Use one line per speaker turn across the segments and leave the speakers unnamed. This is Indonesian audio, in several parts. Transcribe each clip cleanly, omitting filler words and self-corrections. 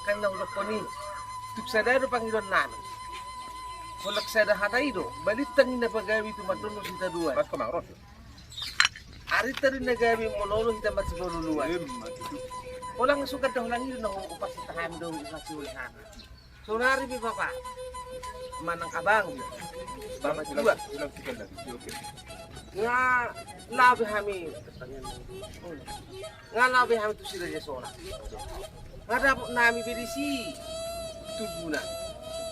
kang na ulok ko ni. Tuksadado Panginoon namin. Kulak sa dahatay do, balitang na paggawi tumatulo si Tadua.
Pas kemang Ros.
Ari tarin na gawi mo lolo kita matsibululuan. Walang sukat daw lang yun ako upas sa tahami daw sa siwalahan. So nari bi papa. Manang abang. Baba dua.
Ulang sikit lagi. Oke.
Nga labi kami. Nga labi kami tu sila jasona. Nga dapat nami berisi tujuan.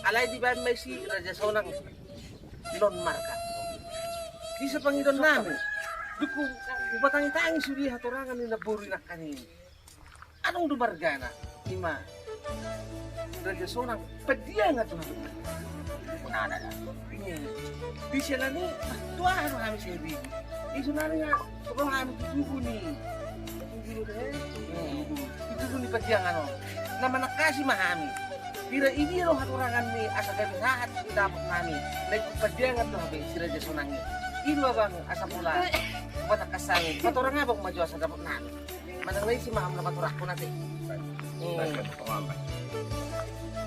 Alay di ba may si Raja Sonang non marka. Di sa Panginoon namin. Duko, upatang-tang suri haturangan ni naburi na kanin. Anong dumarga na? Ima, Raja Sonang, padiya nga ito. Punana na. Di sila ni, tuwahan mo kami siya rin. Iso na rin nga, sobrang kami tutugo ni. Tutugo ni padiya nga no. Naman nakasi mahami. Tira ini ro haturangan ni asa gabi saat dapat nami. Nagpadiya nga ito habi, si Raja Sonang ni. Ilo bang asa pula, batak kasangin. Patura nga bang madyo asa dapat nami. Manang na si maham na paturak ko natin.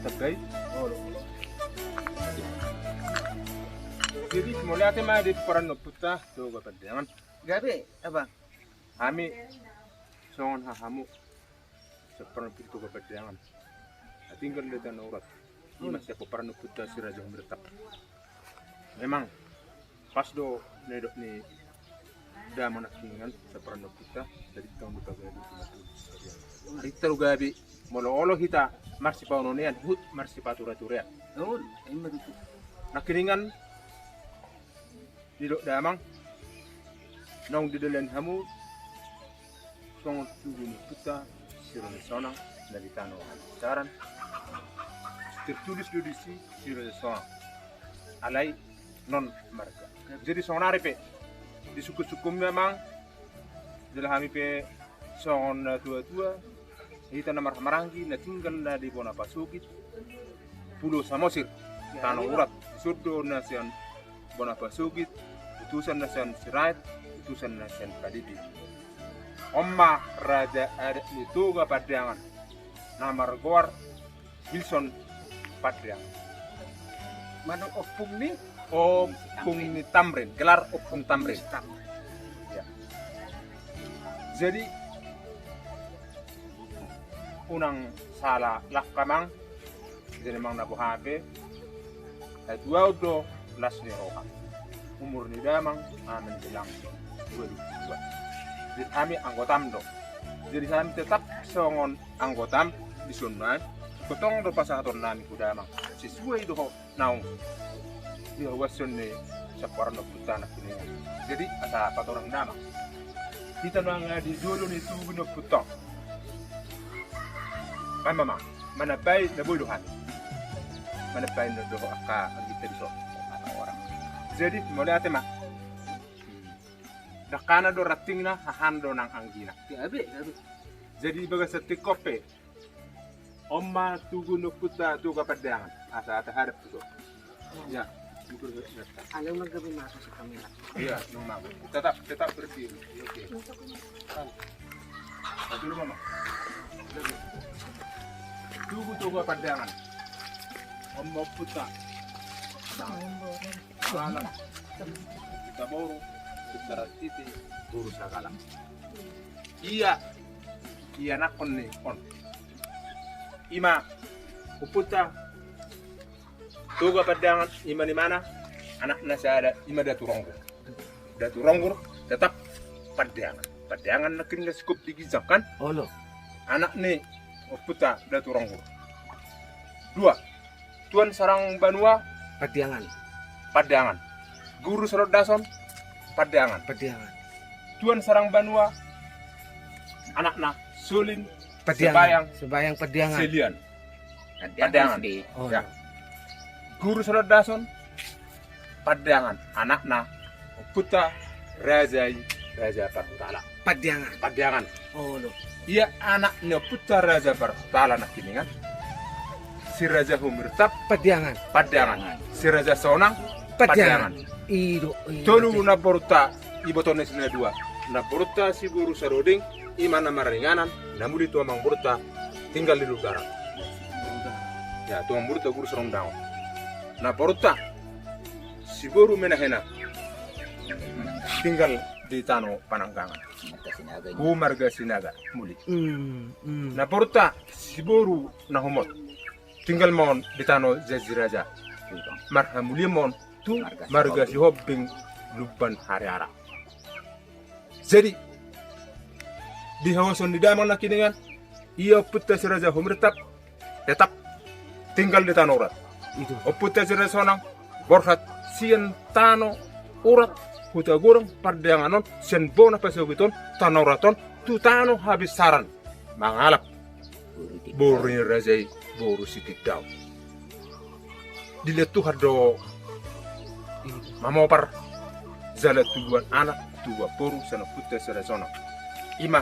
Tagay. Jadi mulai ate mah di peran puta tuh bapak jangan
Gabi, abang.
kami songon hahamu seperan putu bapak jangan. Tinggal di tanah urat. Ini masih peperan puta si Raja Mertak. Memang pas do nedok ni dah manakingan seperan puta dari tahun 2020. Hari gabi molo-olo kita marsi paunonian hut marsi patura-turea.
Noon, ay maduto.
Nakiringan didok damang nong didalan hamu songon tuguni puta sirone sonang dari tanah caran tertulis di sirone sonang alai non marga. Jadi songonari pe di suku-suku memang jelah kami pe songon tua-tua kita na maranggi na tinggal na di Bona Pasukit Pulau Samosir tanah urat surdo nasian Bona Pasukit utusan nasian Sirait utusan nasian Kadidi Omma Raja ada itu ga Padiangan nama Gor Wilson Padiangan
Manang opung ni?
Opung ni Tamrin gelar Opung Tamrin ya. Jadi unang salah lafkamang jadi mang nabu habe ay dua do las ni roha umur ni damang amen bilang 22 jadi kami anggotam do jadi kami tetap songon anggotam di sunman potong do pasahaton nami kudamang sesuai do naung dia wasun ni saparno putana kini jadi asa patorang nama kita nang di dulu ni tubuh no putong mama mana bay na buluhan mana bay na doho aka ang gitariso orang jadi mulai ate ma dakana do rating na hahando ng anggina
Gabi.
jadi baga sa tikope omma tugu no puta tuga padangan asa ata harap to ya
Alam mo gabi masuk sa kamera.
iya nung mau tetap berdiri oke dulu mama tugu padangan omma puta malam kita baru secara titi guru sagala iya nakon ni on ima uputa tuga padangan ima ni mana anak nasada ima daturonggur tetap padangan nakin na skup digizakan
Olo.
anak ni uputa daturonggur dua tuan sarang banua padangan guru sarod dason padangan tuan sarang banua anakna sulin
Sebayang padiangan.
selian padangan
Oh.
ya guru sarod dason padangan anakna puta raja partala padangan
Olo.
iya anaknya puta raja partala nak kiningan si raja humirtap
Padiangan.
padangan si raja sonang padangan
Ido.
tolu na porta ibotone sina dua na porta si guru saroding imana maringanan namuli tu amang porta tinggal di darat Ya, tuang burta gur serong daun. Na porta siboru menahena tinggal di Tano Pananggangan. Marga Sinaga muli. Na porta siboru na humot tinggal mon di Tano Jaziraja. Marha muli mon tu marga si hobbing lubban hari-ara. Jadi di hawasan di daman na kiningan iya putta si Raja Humritap tetap tinggal di Tano Urat.
Itu.
Oputta si Raja Sonang borhat sian Tano Urat huta gorong pardanganon sian bona pasogiton Tano Uraton tu Tano habis saran mangalap borin Rajai boru sitik daw. Dilihat tuh hado mamopar zala tujuan anak tua poru sana putta si Raja Sonang. Ima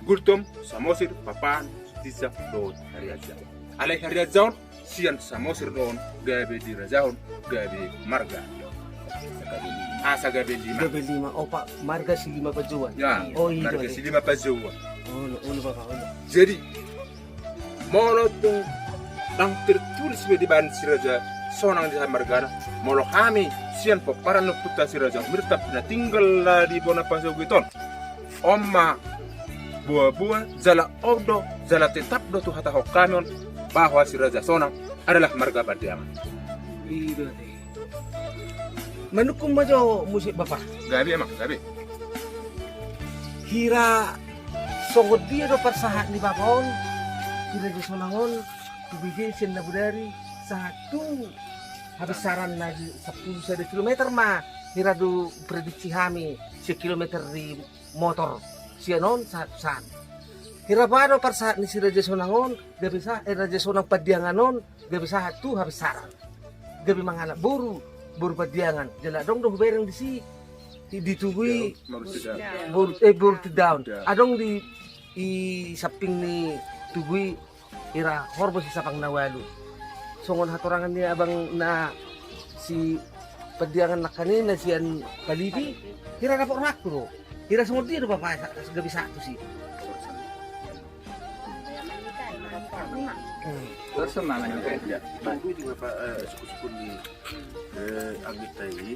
gurtum samosir papan disa do hariaza alai hariaza sian samosir don gabe di rajaun gabe marga asa gabe lima
Gabe 5. Oh Pak, marga si 5 pajuan.
ya
Oh iya.
marga si lima pajawa.
Ulo Bapak, ulo.
Jadi molo tung tang tertulis di ban si Raja Sonang di margana molo kami sian paparan no putta si Raja mirtap na tinggal di bona pasogiton Oma buah-buah zala ordo zala tetap do tu hata hokamion bahwa si Raja Sonang adalah marga Padiangan.
Iya deh. Manukung majo musik Bapak.
Gabi emang, gabi.
Kira songod dia do persahat ni Bapon. Kira di Sonangon tubigin siya na budari satu habis saran na 10 kilometer mah kira do prediksi kami 1 kilometer di motor siya non saat kira pa do persahat ni si Raja Sonangon gabi sa Raja Sonang Padiangan non gabi sa tu habis saran gabi mangalap buru Padiangan jala dong do bereng di si ditugui buru down adong di saping ni tugui ira horbo si sapang nawalu songon hatorangan ni abang na si Padiangan na kanina siyan palipi kira rapor makro kira sungod dia do Bapak gabi satu sih
Terus mana nih kerja?
Bago di Bapak suku-suku ni Anggita ini.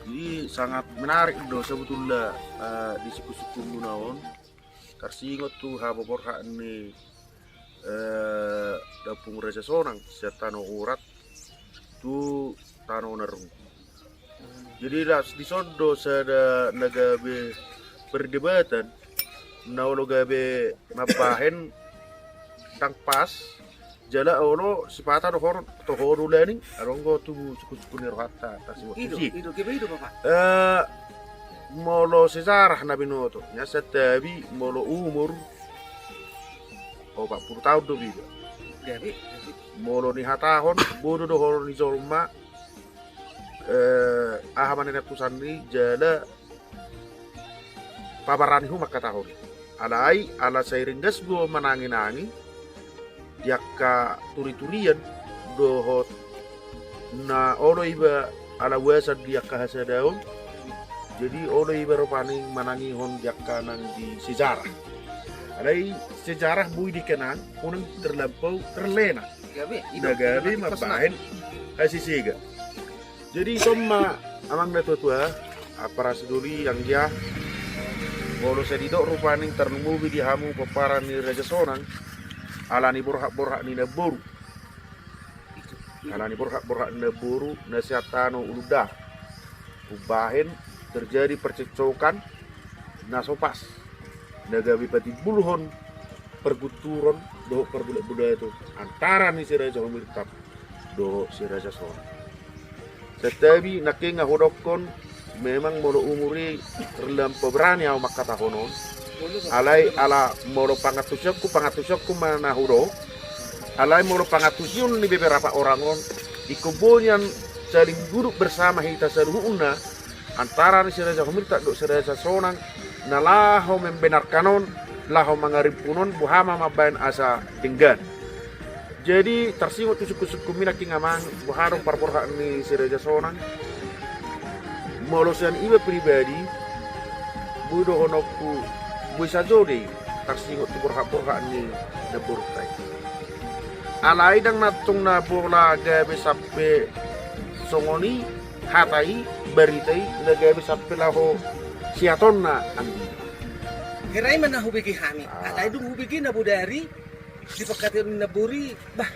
Jadi sangat menarik do sebetulnya di suku-suku Munaon. Karsingot tuh habor hak ni dapung Raja Sonang Tano Urat tu Tano Nerung. Jadi di sondo sada nagabe perdebatan naulo gabe mabahen tang pas jala ono sipata do hor to horu lening arongo tu suku-suku nirwata tasimo
itu kiba itu Bapak
molo sejarah nabi noto nya setabi molo umur 40 tahun do biba
gabi
molo ni hatahon bodo do hor ni zorma ahamane ratusan ni jala pabarani hu makatahon alai ala sairing gas go manangi-nangi yakka turi-turian dohot na ono iba ala wasa yakka hasadaon jadi ono iba ropani manangi hon yakka nang di sejarah alai sejarah bui dikenang unang terlampau terlena
gabi
gabi mabahin asisiga jadi somma amang na tua para seduli yang dia bolo sedidok rupaning ternumubi di hamu paparan ni Raja Sonang alani borhak ni naburu alani borhak naburu nasihatano uludah ubahin terjadi percecokan nasopas nagawi pati buluhon perguturon do perbudak-budak itu antara ni si Raja Humritap do si Raja Sonang tetapi naking ngahodokon memang molo umuri terlampau berani au makatahonon alai ala molo pangatusokku mana huro alai molo pangatusyun ni beberapa orangon di kebunyan saling duduk bersama hita saluhuna antara si Raja Humritap do si Raja Sonang nalaho membenarkanon laho mangaripunon buhama mabayan asa dinggan. Jadi tersiwat suku-suku minaki ngamang buharong parporha ni si Raja Sonang molosian iba pribadi budo honokku buisa jode tersiwat tu porha ni naburkai alai dang natung na bola gabe sampai songoni hatai beritai na gabe sampai laho siaton na andi.
Herai mana hubigi kami. Alai dung hubigi na budari di pakatin na buri. Bah,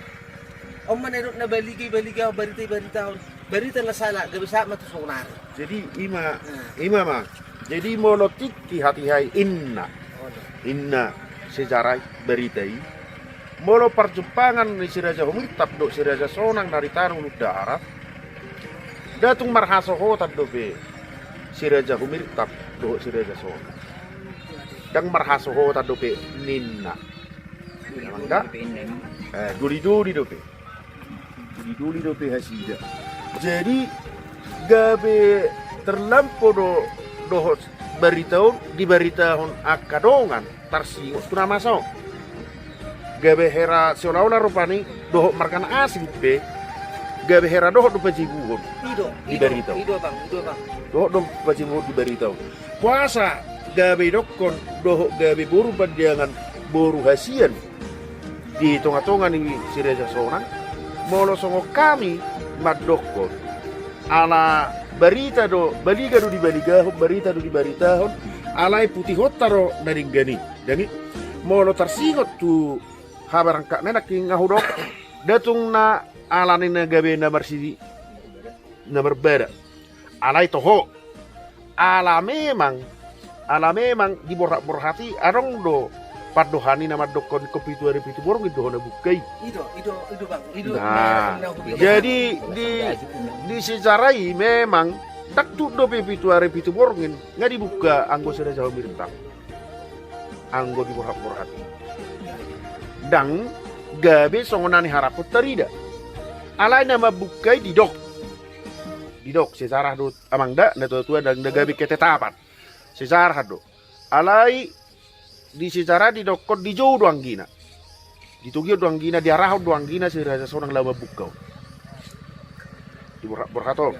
om mana na baligi berita la sala gabe sa matusonar.
Jadi ima mah. Jadi monotik ki hati hai inna sejarah beritai. Molo perjumpangan ni si Raja Humirtap do si Raja Sonang dari Tanah Darat. Datung marhaso hotat do be si Raja Humirtap do si Raja Sonang. Dang marhaso hotat do be ninna. Mangga duri do be. Duri do be hasida. Jadi gabe terlampau do beritahu di beritahun akadongan tarsingot tu nama so gabe hera seolah-olah rupani doh markan asing pe gabe hera doh do pajibuhon di beritahu
Ido bang
doh do pajibuhon di beritahu puasa gabe dokon doh gabe buru panjangan boru hasian di tonga-tonga ni si Raja Sonang molo songo kami madokon ala berita do baliga do di baliga berita do di berita alai putih hotaro dari gani dani molo tarsingot tu habarang kak nenak ngahudok datung na alani na gabe na marsidi na berbeda alai toho ala memang di borak-borhati arong do padohani nama dokon kopi tu hari pitu borong itu hona bukai
Ido bang
nah jadi di sejarai memang tak tu do pitu hari pitu borongin nggak dibuka anggo sudah jauh mirip anggo di borak-borhati dang gabe songonani haraput terida alai nama bukai di dok sejarah do amangda na tua dan gabe ketetapan sejarah do alai di sejarah di dokon di jauh doang gina di tugio doang gina di arah doang gina si Raja Sonang lama bukau di borhato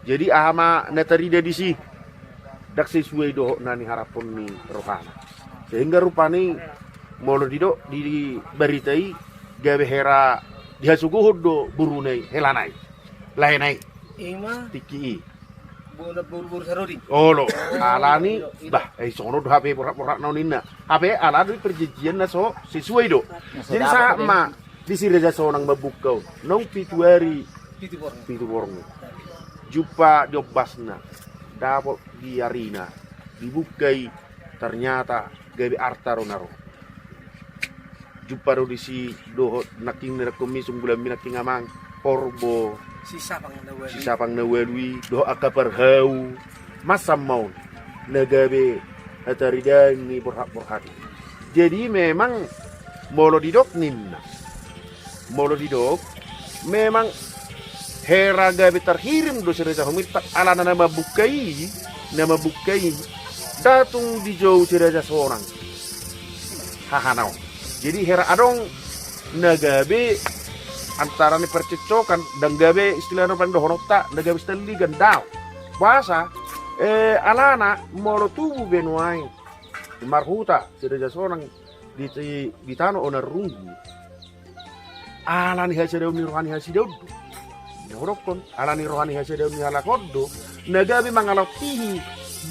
jadi ama neterida di si dak sesuai do nani harapun ni rohana sehingga rupani molo di beritai gabe hera dihasuguhud do burunai helanai lainai
Ima
tiki
bola buru sarodi.
Olo, alani bah sono do HP porak-porak nonina. HP alani perjanjian na so sesuai do. Jadi sama di si Raja Sonang mabukau. Nong pituari pitu borong. Jumpa diobasna. Dapat di arena dibukai ternyata gawe arta ronaro. Jumpa do di si do naking nerekomisung bulan minaking amang porbo sisa pang nawalwi do akapar hau masam maun nagabe ataridan ni borhak jadi memang molo didok memang hera gabe terhirim do Raja Humirtap ala nama bukai datung di jauh Raja Sonang hahanau jadi hera adong nagabe antara ni percecokan dan gabe istilahnya paling dohonota dan gabe steli gandau puasa alana molo tubuh benuai marhuta si Raja Sonang di tano onar rungu alani hasidau ni rohani hasidau nyorokon alani rohani hasidau ni halakodo nagabe mangalotihi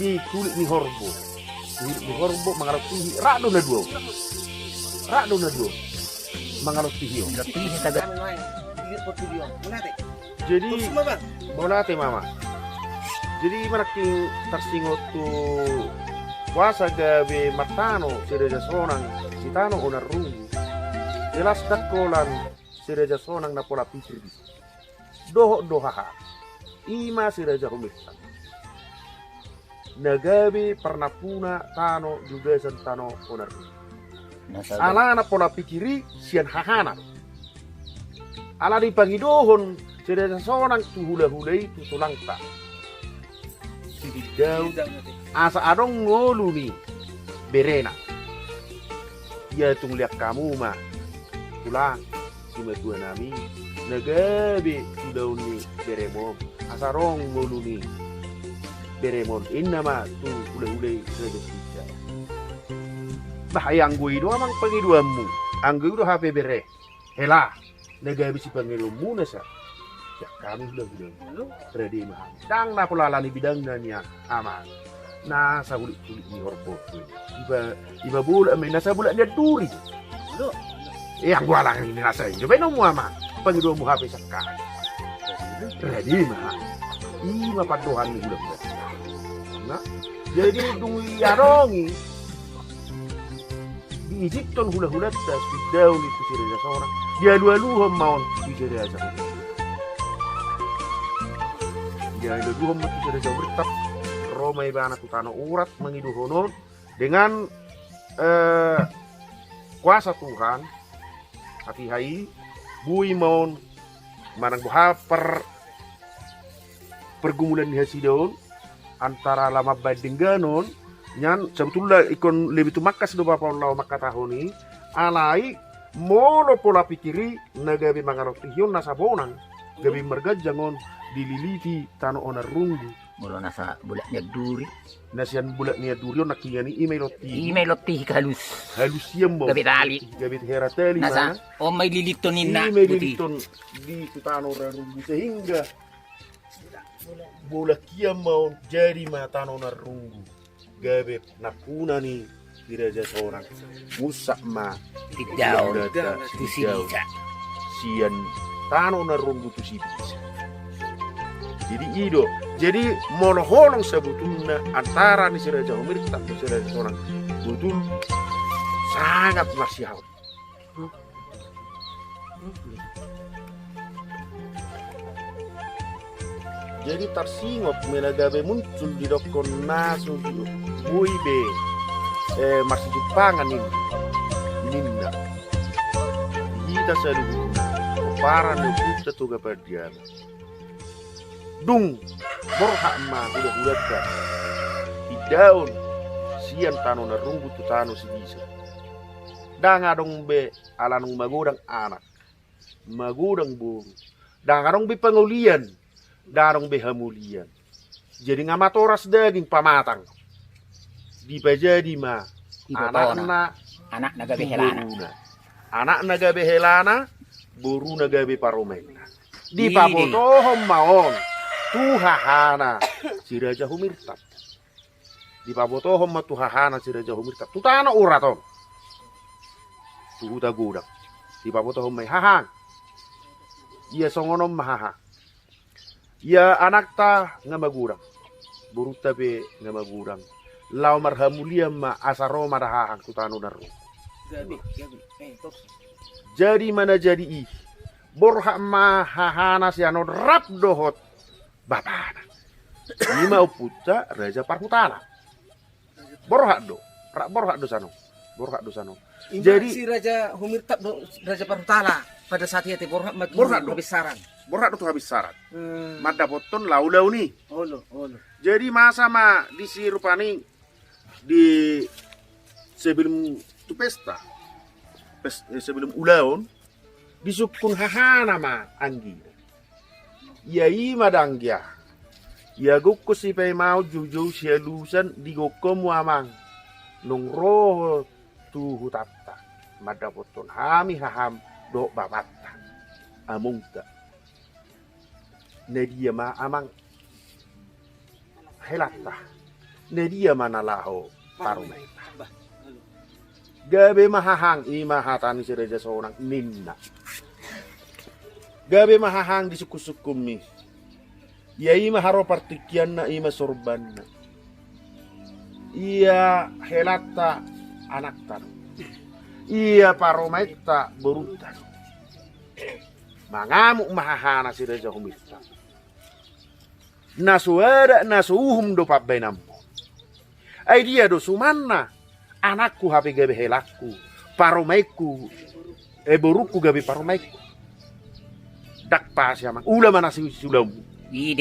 di kulit ni horbo mangalotihi rado na duo mangalotihi jadi bonate mama jadi maraking tarsingot tu puasa gabe matano si Raja Sonang si tano onar rungu jelas dakolan si Raja Sonang na pola pikir doha ima si Raja Humirtap nagabe pernapuna tano juga sentano onar rungu ala na pola pikiri sian hahana ala di pangidohon si Raja Sonang tu hula-hulai tu tulangta sididau asa adong ngolu ni berena ya tung lihat kamu mah pulang cuma dua nami nagabe tudau ni beremon asa rong ngolu ni beremon inna ma tu hula-hulai Raja bah yang gue itu amang pengiduamu anggo itu HP bere hela negabi si pangelo muna sa ya kami bilang ready mah dang na pulalani bidang na niya aman na sa ulit-ulit ni horbo iba bulan may nasa bulan niya duri ang wala ini nasa inyo ba mo ama pangelo mo hape sa ka ready mah ima paduhan ni bulan na jadi dungi yarongi di Egypton hula-hula tas daun itu si raja seorang dia lualuhom maun di raja dia lualuhom mati si raja bertap Roma ibana kutano urat mengiduhonon dengan kuasa Tuhan hati hai bui maun manang buha pergumulan di hasidaun antara lama baik dengan nyan sebetulnya ikon lebih tu makas do bapa lau makka tahoni alai mono pola pikiri nagabi mangarok tihion nasa bonang gabi merga jangon dililiti tano onar rungu
Mula nasa bulat niya duri.
nasian bulat niya duri on nakiyani email
Loti halus.
halusiyam mo
Gabit ali.
gabit herateli
Nasa o may lilitonin na.
email
Buti.
diliton di tutano rungu sehingga bola kiyam mau jadi matano narungu gabe nakuna ni diraja seorang musak ma
Tidyaw.
data
Tu sinisa.
sian tano narungu tu si bisa jadi ido jadi monoholong sebetulnya antara ni si raja Umir tak si raja seorang betul sangat marsial jadi tarsingop menagabe muncul di dokon nasu buibe masih Jepangan ini ninda kita selalu paran kita tuga padian dung borhak ma udah kan di daun sian tano na rungu tu tano si bisa dangadong be alanung magudang anak magudang buru dangadong be pangulian darong behamulian jadi ngamatoras daging pamatang di pajadi ma anak
nagabe helana.
anak nagabe helana buru nagabe paromena di pabotohom maon tuhahana si raja Humirtab di pabotohom ma tuhahana si raja Humirtab tutana uraton tuhuta gudang di pabotohom may hahang iya songonom mahaha ya anak ta nga magurang burut tabi nga magurang law marhamuliam ma asaro marahahang tutano naro jadi mana jadi borha mahahana si ano rap dohot bapana lima uputsa raja parhutana borha do sano
jadi si raja Humirtab raja Parhutala pada saat itu borha do besaran
borha do habis sarat mada boton lau ni
olo
jadi masa ma di si rupani di sebelum tu pesta sebelum ulaun disukun hahana ma anggi ya ima dangya ya gukku si pay mau juju si lusan di gokom amang nung roh tu hutatta mada boton hami haham do babatta amungta nedia ma amang helata nedia mana laho parumeta gabe mahahang ima hatani si raja seorang ninna gabe mahahang di suku-sukumi ya ima haro partikian na ima sorban na iya helata anak tan iya parumeta berutan mangamuk mahahana si raja Humirtab nasuada nasuhum do pabenammo ai dia do sumanna anakku hape gabe helaku paromaiku boruku gabe paromaiku dak pas ya mang ulama nasi sulam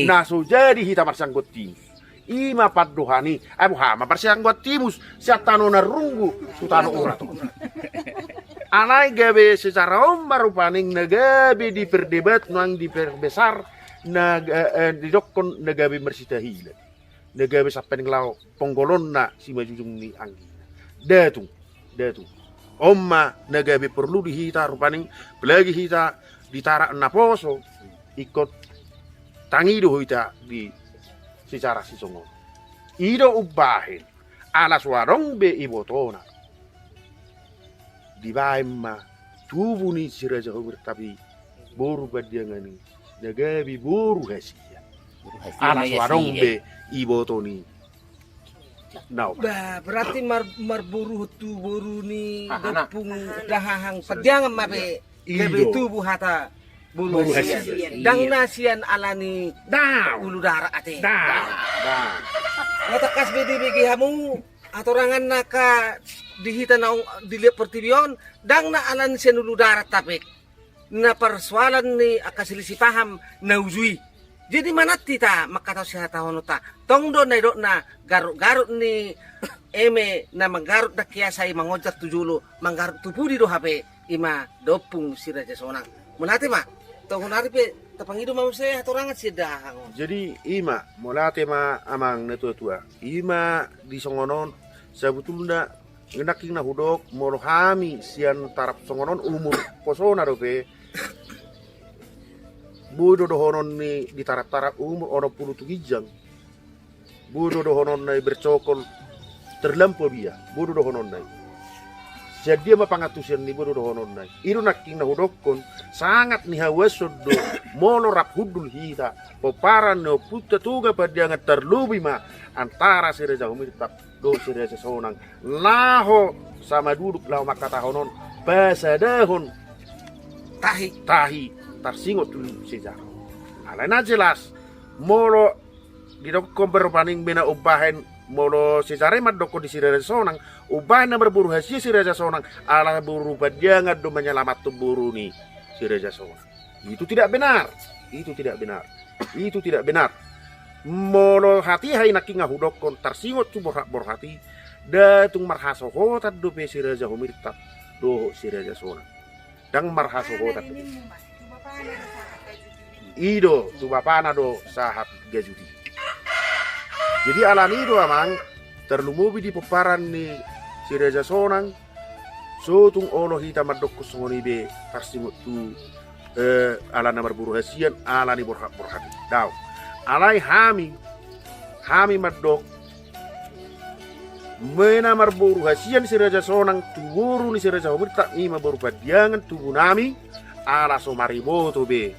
nasu jadi hita marsanggotti ima paddohani abu hama marsanggotimus satano narungu sutano urato anai gabe secara marupaning nagabe diperdebat nang diperbesar di dokon nagabe mersitahila nagabe sapen nglaw ponggolon na si majujung ni anggi datu Omma nagabe perlu dihita rupaning belagi hita ditara na poso ikut tangido hita di secara sisongo. Ido ubahin alas warong be ibotona. Di ma tubuh ni siraja tapi boru badiangani nagabe boru hasia. Alas warong be ibotoni. Now,
Berarti marburu tu buru ni dopung dahahang pediang mabe gabe tubuh hata bulu hasian. Dang nasian alani ulu darah ate. Mata kas bedi begi hamu atau rangan naka dihita na dilihat pertibion dang na alan sian ulu darah tapik na persoalan ni akasilisi paham na uzui. Jadi mana tita makata siya tahun ta tongdo na do na garut ni eme na manggarut na kiasay mangojak tujulo manggarut tupudi do hape ima dopung si Raja Sonang. Munate ma tahun hari pe tapangido mau saya atorangan si dahang.
Jadi ima mulate ma amang na tua ima di songonon sebetulnya ngenaking na hudok molohami sian tarap songonon umur posona do pe Budo dohonon ni di tarap-tarap umur orang puluh tugijang. Budo dohonon nai bercokol terlampau biya. Budo dohonon nai. Jadi dia mapangatusian ni budo dohonon nai. Iru naking na hudokon sangat ni hawasod do mono rap hudul hita. Poparan no puta tuga padiangan terlubi ma antara si Raja Humirtap do si Raja Sonang. Laho sama duduk lau makatahonon pasadahon tahi tarsingot dulu sejarah. Alana jelas molo di dokon berpaning bina ubahen molo sejarah mat dokon di si Raja Sonang ubahen na berburu hasil si Raja Sonang ala buru badiangan do menyelamat tu buru ni si Raja Sonang. Itu tidak benar. Itu tidak benar. Itu tidak benar. Molo hati hai naking ngahudokon tarsingot tu borhati datung marhasohotat do pe si Raja Humirtap do si Raja Sonang. Dang marhasohotat. Ido tu bapana do sahat gajudi. Jadi alan ido amang terlumubi di peparan ni si Raja Sonang sotung olo hita madok kusongoni be tarsimut tu ala namar buru hasian ala ni borhat daw alai hami madok mena mar buru hasian si Raja Sonang tu buru ni si Raja Humirtap ima baru padiangan tubuh nami ala somariboto be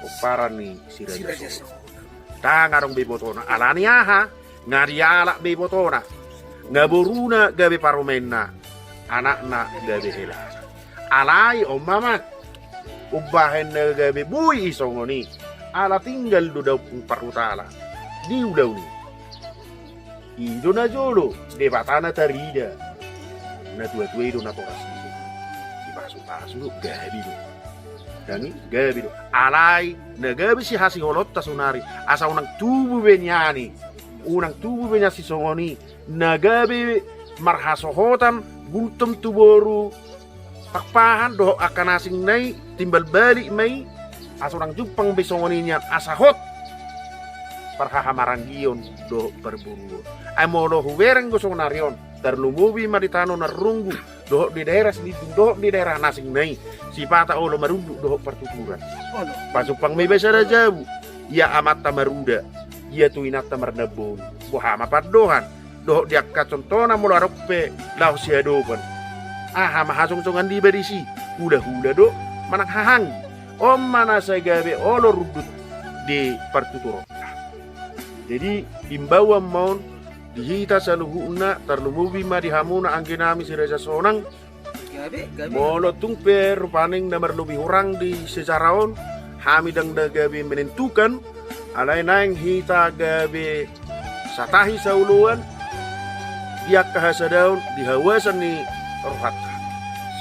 oparan ni si Raja Sonang tangarong be botona alani aha ngariala be botona ngaboruna gabe paromenna anakna gabe hela alai o mama ubahen na gabe bui isongoni ala tinggal do daw parutala di udaw ni ido na jolo de batana tarida na tua-tua ido na tokas di pasu-pasu gabe do dani gabi do alai nagabi si hasi holot tasunari asa unang tubuh benyani unang tubuh benya si songoni nagabi marhasohotam gultum tuboru pakpahan do akan asing nai timbal balik mai asa unang jupang besongoni nian asahot parhahamaran gion do berburu ay molo huwereng gosong narion terlumubi maritano narunggu doh di daerah sini doh di daerah nasing nai si pata olo marundu doh pertuturan pasupang may besara jabu ya amat tamaruda ya tuinat tamarnabon buhama padohan doh dia kacontona mula rope lau siadopan aha mahasong-songan di berisi hula-hula do manang hahang om mana saya gabe olo rudut di pertuturan. Jadi himbauan maun dihita saluhuna terlumubi ma dihamuna anggenami si Raja Sonang molo tungpe rupaning namar lebih orang di sejaraon hamidang da gabi menentukan alai naing hita gabi satahi sauluan dia kahasadaun dihawasan ni rohat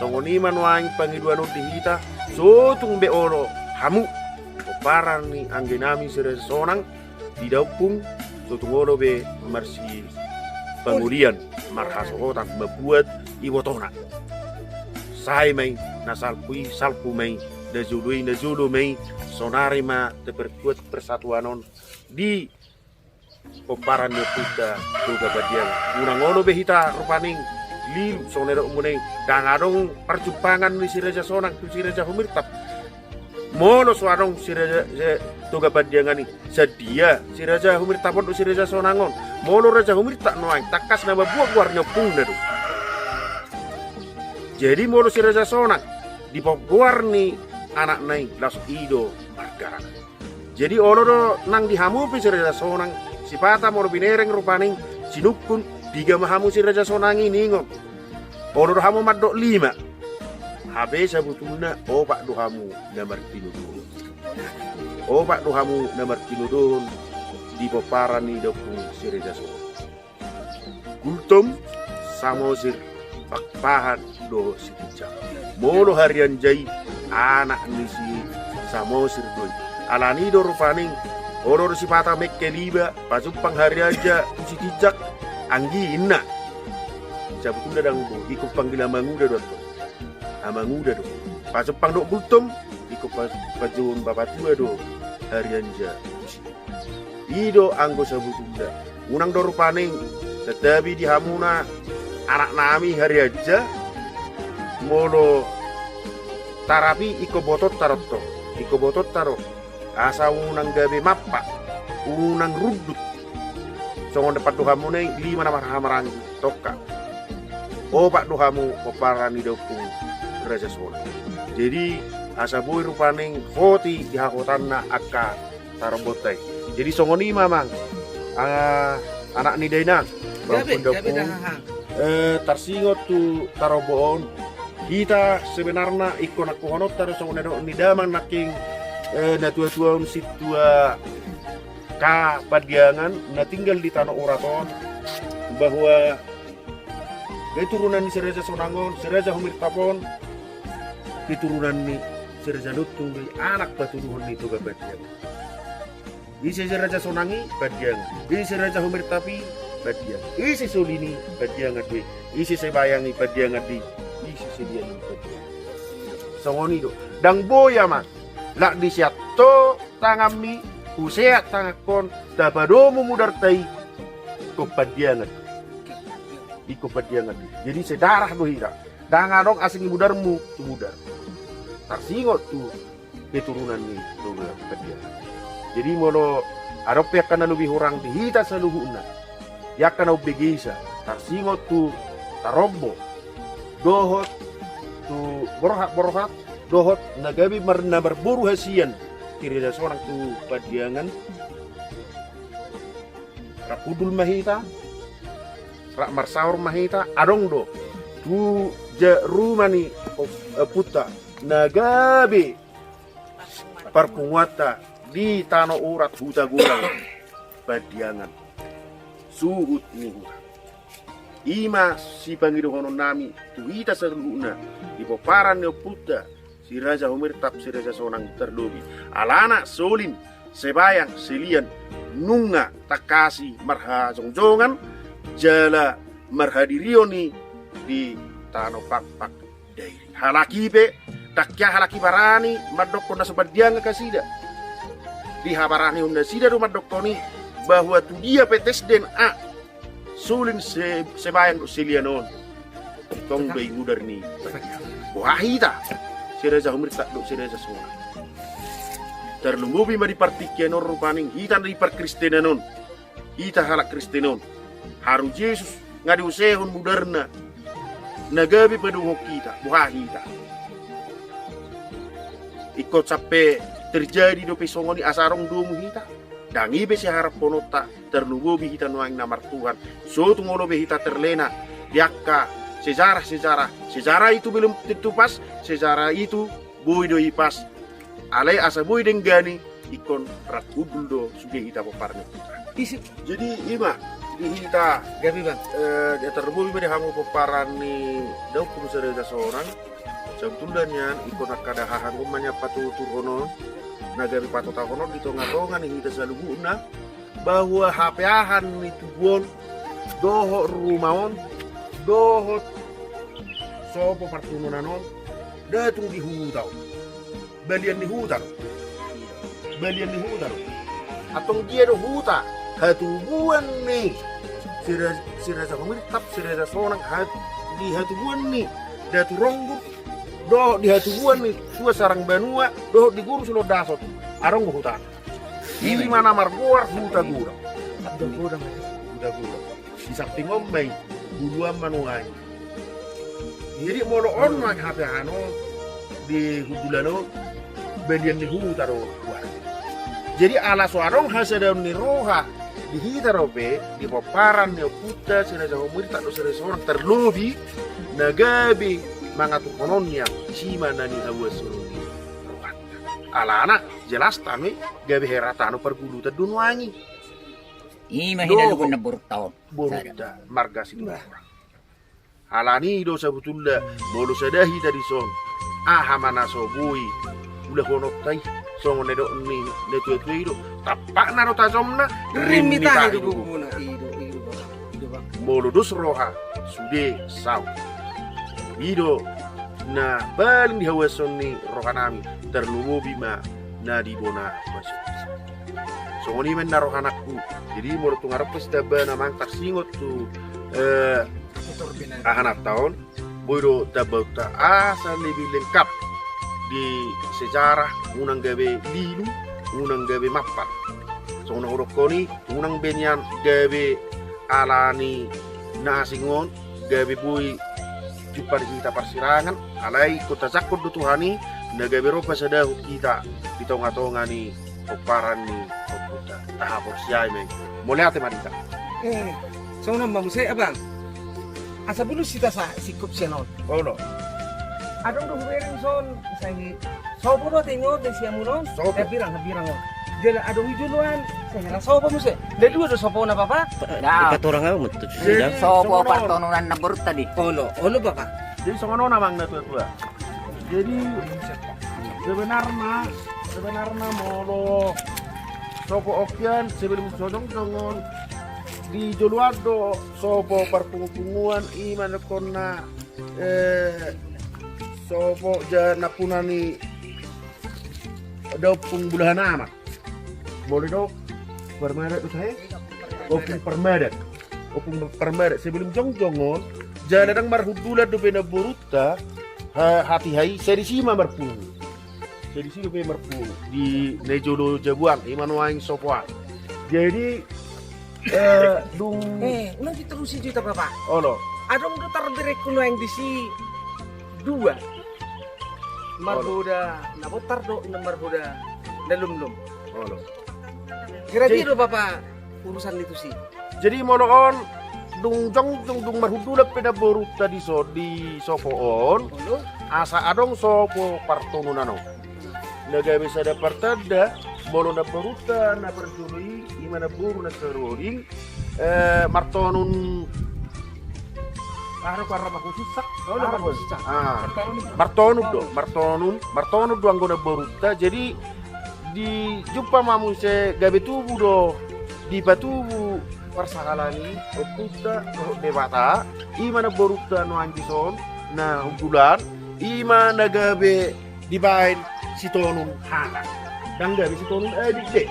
songoni manuang pangiduan dihita so tungbe olo hamu paran ni anggenami si Raja Sonang didaupung tutungolo be marsi pengulian marhasohotan membuat ibotona sai mai nasalpui salpu mai da julu mai sonari ma teperkuat persatuanon di peparan puta tuga badian unangono be hita rupaning lilu sonero umune dangadong perjumpangan ni si Raja Sonang tu si Raja Humirtap mono suarong si Raja toga badiangan ni sedia si Raja Humirtapon tu si Raja Sonangon mono Raja Humirtap noai takas nama buah warnya pun dadu jadi mono si Raja Sonang di pokguar ni anak nai langsung ido margaran jadi ono do nang dihamu si Raja Sonang si pata mono binereng rupaning sinukun tiga mahamu si Raja Sonang ini ngom ono do hamu madok 5 habe sabutuna opak do hamu namar tinuduhun opak do hamu namar tinuduhun di peparan ni dokung si Raja Sonang gultom samosir pakpahan do si Tijak mono harian jai anak ni si samosir doi alani do rupaning ono do si pata mekke liba pasumpang hari aja si Tijak anggi inna sabutuna dang do ikut panggil amanguda do amanguda do pasupang do gultom ikut pajun bapak tua do harian ja ido anggo sabutunda unang do rupaning tetapi di hamuna anak nami hari aja mono tarapi iko botot taro asa unang gabe mappa unang rudut songon depan dohamu nih 5 nama hamaran toka opak dohamu peparani dokung Raja Sonang jadi asa boy rupaning hoti di hakotanna akka tarobotai jadi songoni mamang anak ni daina
Gabi
dokung
dahang.
tarsingot tu taroboon kita sebenarnya ikon aku honot taro songon ni damang naking na tua-tua situa ka padiangan na tinggal di tanah oraton bahwa keturunan ni si Raja Sonangon, si Raja Humirtapon keturunan ni si Raja Lutung anak paturuhan itu ke padiangan isi si Raja Sonangi padiangan isi Raja Humirtapi padiangan isi Solini padiangan di isi si Bayangi padiangan di isi si Diani padiangan songoni do dang boya man lak disiato tangami useat tangakon dapadomu mudartai kopadiangan jadi sedarah dohira dangadong asing mudarmu tu mudar tarsingot tu keturunan ni tu kopadiangan jadi mono arop yakana lebih orang dihita saluhuna yakana ubegisa tarsingot tu tarobbo dohot tu borhat dohot nagabi marna berburu hasian Raja Sonang tu padiangan rakudul mahita rak marsaur mahita adong do tu ja rumani puta nagabi perkuata di tanah urat huta gurang padiangan suhut ni ima si pangido hono nami tu ita serluna di poparan ne puta si Raja Humirtap si Raja Sonang terlobi alana solin sebayang selian nunga takasi marha jongjongan jala marha dirioni di tano pak dairi halaki pe takya halaki barani madokko na sebadiang kasida di habarani unda sida do madokkoni bahwa tu dia petes DNA solin sebayang selianon tong bei mudar ni wahita si Raja Humirtap do si Raja Sonang terlumbubi ma di partikianon rupaning hita di perkristenanon hita halak kristenon haru Yesus ngadi usehon mudarna nagabi padungok kita buah hita ikut sampai terjadi do pesongoni asarong domu hita dangi be si harap ponota terlumbubi hita noang namar Tuhan so tungono be hita terlena diakka sejarah itu belum tentu pas sejarah itu boy do pas alai asa boy denggani ikon rakudul do sudah kita peparnya jadi ima di hita
Gabi bang.
dia terboy pada hamu peparan ni dau kudu Raja Sonang sebetulnya ikon akada hahangu manya patu turono nagari patu tahono di tonga-tonga ni hita selalu guna bahwa hapeahan itu bon doho rumaon dohot sopo partumunanon datung di hutau balian di hutau atong dia do huta hatubuan nih si Raja Humirtap si Raja Sonang di hatubuan nih datu ronggut doh di hatubuan nih sua sarang banua doh di guru sulo dasot arong go hutan ini mana margoar huta gura huta gura di samping ombay buluan manuai jadi molo on mak hati ano di hudulano bedian di huta ro jadi ala soarong hasadam ni roha di hitarope di paparan ni puta sina jago murid tak dosere seorang terlobi nagabi mangatu kononia sima nani hawa suruni ala anak jelas tami gabi heratano pergulu tedun wangi
Ima hinalugon na burtaon.
boruda marga situ alani do sabutullah bolu sadahi dari son aha mana sobui ulah konok tai songo nedo ni netu itu tapak naro tasomna
Rimita itu guguna ido bang.
moludus roha sude saw ido na paling dihawason ni roha nami terlumu bima na di bona masuk songo ni men na roha nakku jadi mau tungarap pesta bana mang taksingot tu anak tahun boyro tabauta asa lebih lengkap di sejarah unang gawe lilu unang gawe mapan so unang urokoni unang benyan gawe alani nasingon gawe bui jupar kita persirangan alai kota sakut do tuhani na gawe ropa sadahu kita di tonga-tonga ni oparan ni oputa tahapor siay men mulai ate marita
So nang mamusay abang. Asa bulu sita sa sikup siya noon.
oh no
Adong do huwering son sahi. So puro tinyo de siya mo noon.
Sopo.
Birang mo. Jela adong iduluan. Sahi na so pa mo siya. Delu do sopo na papa.
Daw.
Katorang ako mo to
Jadi,
siya.
So, po
Sono.
partonunan na burta di.
Olo papa.
jadi songono namang na tua jadi sebenarnya molo sopo okian sebelum sodong songon di Joluardo sopo perpungungan iman kona sopo jana punani dopung bulahan amat boleh dok permadat tuh saya opung permadat sebelum jongjongon jana dang marhudula do bena boruta hati hai serisima marpung serisi do bena marpung di nejolo jabuang iman waing sopoan jadi dung
Ulang diterusin juta papa.
oh no
Adong do tarbirek kuno yang disi dua. Marboda nabotar do na marboda dalumlum.
oh no
Grabe do papa urusan itu sih.
jadi moloon dung marhudulak peda boruta di sopoon
Olo.
asa adong sopo partonunano naga bisa da partada bolo na boruta na perjuri imana buru na seruring martonun para makusisak martonun do anggona boruta jadi di jumpa mamu se gabe tubu do di patubu persakalani okuta dewata imana boruta no anjison na hudulan imana gabe dibain sitonun hana dan gabe sitonun dikde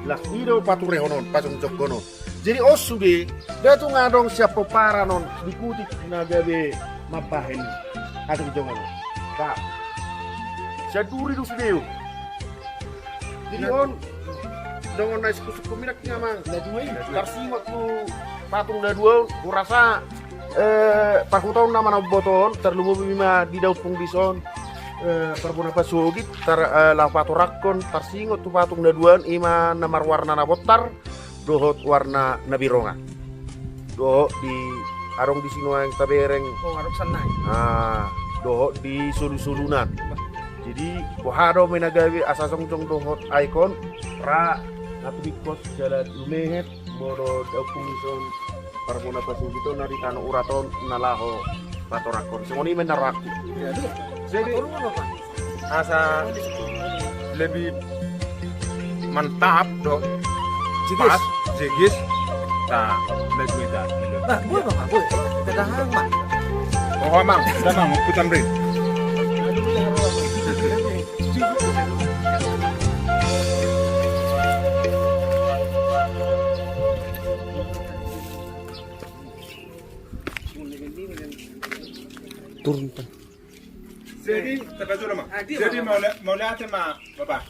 lah ido pature honon pasung jokono jadi osude datu ngadong siapa para non dikutik na gabe mapahen atau jongan ka saduri du sudeu jadi on dengan nais kusuk minak ngamang tarsingot ku patung da dua ku rasa tahun nama boton terlumu bima di daud pung dison perbuna pasugit tar la patorakon tarsingot tu patung da duan ima namar warna na botar dohot warna nabironga dohot di arong di sinuang tabereng
Oh, arok sanay.
dohot di sulu-sulunan jadi bohado menagawi asasong jong dohot icon ra atau bikos jalan lumehet boro daupung ison parmona pasugito nari tano uraton nalaho patorakon semoni menaraku
Jadi
Olo papa.
asa lebih mantap dong.
Jigis.
Pas, jigis, nah berbeda.
Bah, boy papa, boy. Kadahang mak.
Oh mang, damang putan rin.
turun pan.
Jadi tabazo naman. Jadi maula ma baba.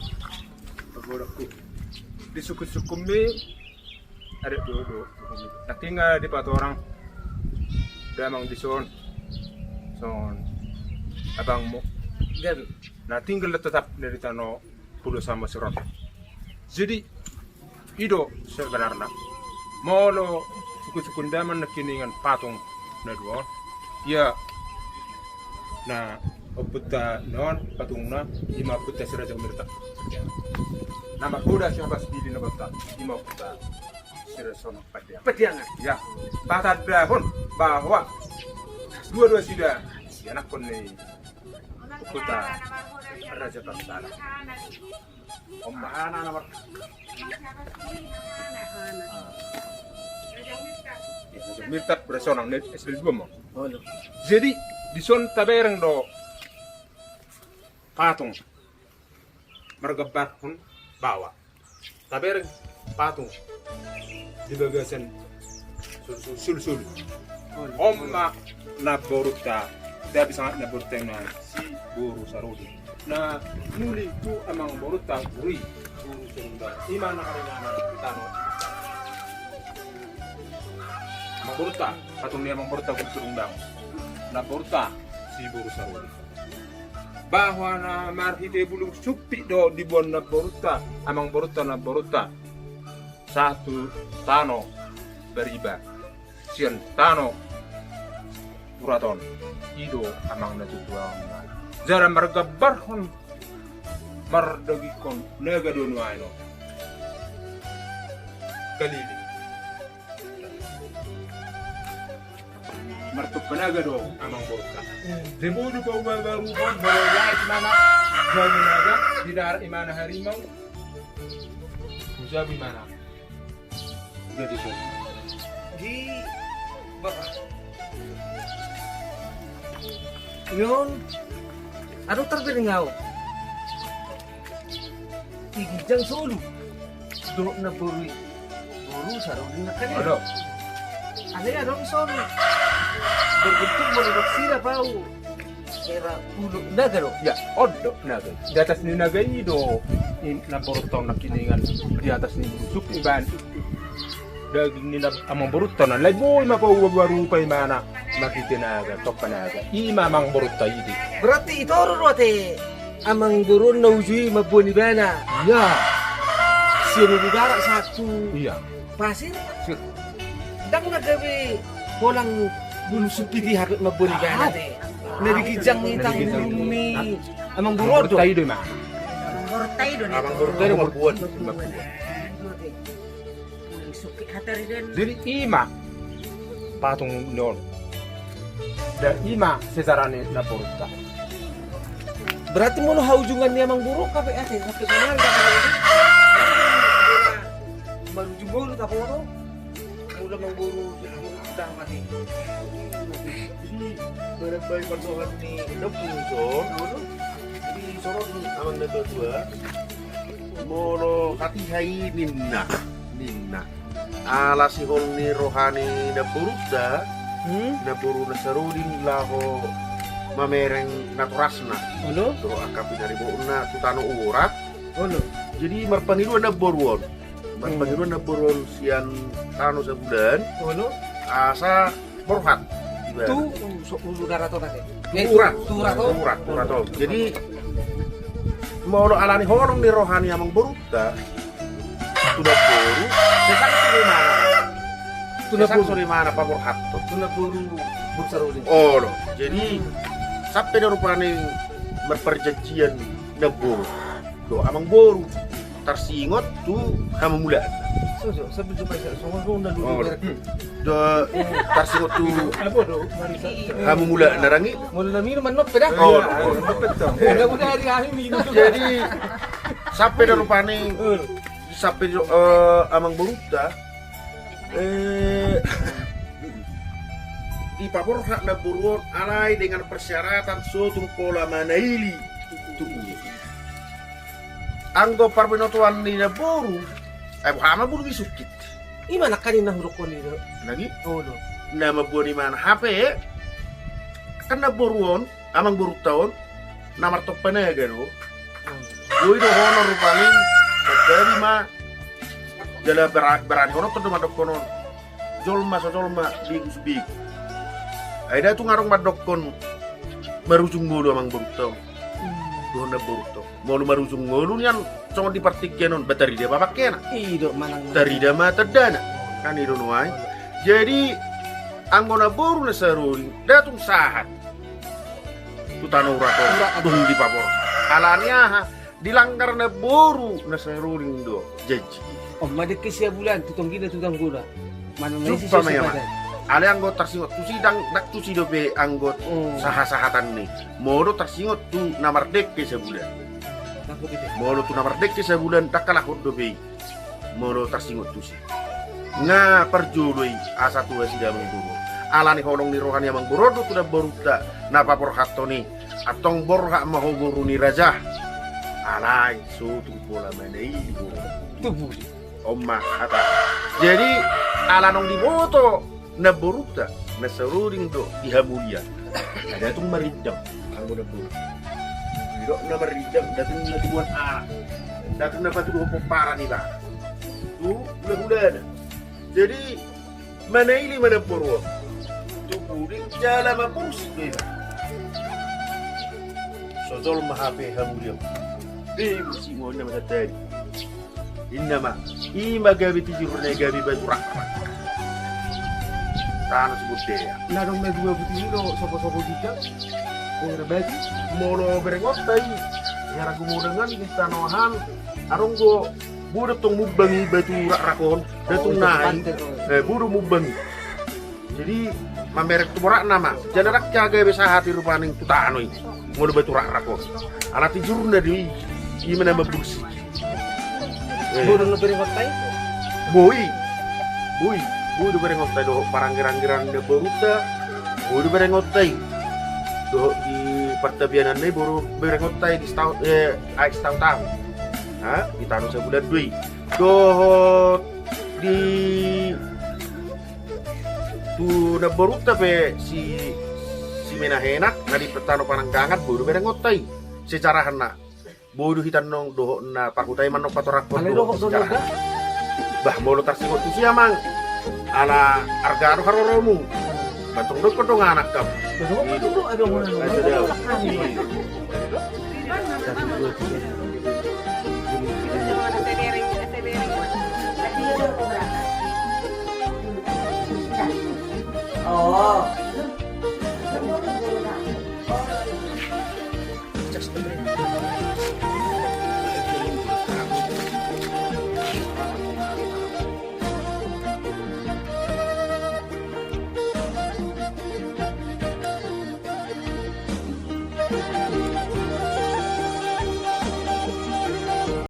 Bagorakku. Di suku-sukumbi ada do. Natinga di patorang. Damang di son abang mo.
Gabi.
Nah tinggal tetap dari tano pulau sama serot. Jadi ido sebenarnya molo suku-suku daman nakiningan patung na doon. Ya na oputa non patung na ima puta sira sa umirta. Nama kuda siya pas di na bata ima puta sira sa padya.
Pediangan.
Ya, patad dahon bahwa dua-dua sudah si anak pun nih puta Raja Tantara. Om Mahana nomor. Mirtat bersonang net esel dua mo.
Halo.
Jadi di son tabereng do patung margabat pun bawa tabereng patung di bagasan sul. Om na boruta dia bisa na boruta na si buru sarodi na nuli tu amang boruta guri buru sunda imana karena kita no Maborta, patung niya Maborta kung surundang. Naborta si Buru Sarodi. Bahwa na marhite bulung supi do di buon Naborta, amang Borta Naborta. Satu tano beriba. Sian tano puraton. Ido amang natutuang. Zara margabarhon mardagikon nagadonuaino. Kalili. Martuk penaga dong amang Borta. Zebudu kau baru berlayar mana? Jauh naga di darat imana harimau. Usabi mana? Jadi so.
Di baka. Yun. Ano terbiringaw? Igijang solo. Do na buru. Buru sarodi na kanina.
Ano?
Ano yan? Anong solo? Berbentuk menurut sila bau. Kira ulo naga dong.
Ya, odo naga. Di atas ni naga ini do. Na borotong na kiningan di atas ni busuk iban. Daging ni amang borotong na laiboy mapawawaru pa imana. Makitinaga, topanaga. Ima mang borotong ini.
Berarti itu rote amang burun na ujui mabuni bana.
Ya,
Sino di darat satu
iya.
pasir. Dang nagabi polang bulu supi di hakot mabuni bana te. Nabigijang ni tang burung ni amang burodo.
Borotong ini mah.
Bortay doon ito.
Abang Borta ini mabuan.
Suki hatari din.
Jadi ima patung non. Dan ima sesarane na borotong.
Berarti mo haujungan ni amang buruk kape ate sakit benar ka. Manujung bulu ta ko. Mula mang buru sudah mati.
Jadi barang-barang persoalan ni Nepungson, jadi sorot ni amang na dua, moro katihai ninna. Ala si hol ni rohani na burukda, na buru na sarudin laho mamereng naturasna.
Halo?
Turo akapi dari na tutano urat.
Halo.
Jadi marpangiruan na boruon. Marpangiruan na boruon sian tano sebulan.
Halo?
Asa borhat.
Tu ulu darato tadi.
Urat.
Turato.
Jadi mau lo alani horong ni rohani amang boruta. Sudah boru. Sekarang sudah mana? Sekarang sudah mana Pak Borhat?
Tuna buru bersaruli.
Oh lo. Jadi sampai di rupanya berperjanjian nebur. Do amang boru. Tersingot tu kamu mulaan.
So, sabi coba sa semua dulu.
Oh, do tersingot tu
Apa do? Marisa.
kamu mulaan narangi.
Mula na minum manok peda.
Oh,
betul.
Enggak udah hari minum.
jadi sampai di rupanya sampai amang boruta di Papua hak na buruan alai dengan persyaratan suatu pola manaili tubuh. Anggo parbenotuan ni na buru, hama buru bisukit.
Imana kanina huruk ko nito.
Lagi
Oh no.
na mabuan ni mana HP karena boruon amang boru tahun namar topene gero gue do honor paling dari ma jala berani honor tuh madok konon jolma bigus big ada tuh ngarong madokon marujung ngulu amang boru tahun Honda boruto mau lu marujung ngulu yang cuma dipartikan non bateri dia bapak kena
Ido manang.
dari dama terdana kan itu nuai jadi anggona boru na saruri datung sahat tu tanah urato tung di papor alanya ha dilanggar na boru na saruri do jaji
Oh, madik siya bulan tutong gina tutong gula. Manang nasi
Sumpah,
siya
Maya,
sa
ale anggot tarsingot tu sidang dak tu sido be anggot
Oh,
sahatan nih modo tarsingot tu namardek ke sebulan
takut itu.
modo tu namardek ke sebulan tak kalah do be modo tarsingot tu si nga perjului asa tu sida mengguru alani honong ni rohani amang borodo tu da boruta na papor hatoni atong borha maho guru ni raja alai so tu bola manei
Tubuh.
omma kata jadi alanong di boto na boruta na saruring do dihamulia ada tung maridang ang bodo po do na maridang datang na tubuan datang na patu ko para ni ba tu bulan jadi mana ini mana purwo tu puri jala mapursi bela sozol mahape hamulia be musi mo na matari innama ima gabi tijurne gabi batura tanah sebut ya
Larong may dua putih lo sopo-sopo kita. Ora bagi.
mono berengot tai yara gumo dengan di tanohan arong go buru tong mubangi batura rakon datung nai buru mubangi jadi mamerek tumorak nama janarak jaga bisa hati rupaning tutanoi mono batura rakon ala tijurna di gimana mabusi
Burung na beri hotai.
Boy do berengot tay do parang girang-girang de boruta boy do berengot tay do di pertabianan ni baru berengot tay di setahun tahun ha di tahun sebulan dui do di tu na boruta pe si menahenak na di petano pananggangat boy do berengot tay secara hana boy do hitan nong do na pakutai manok patorak
Ano do ko do da?
bah mau lo tarsingot tu siya mang ala argaro haroromu batong do kodong anak kam
Ano ada mo na.
Ayo daw.
Oh,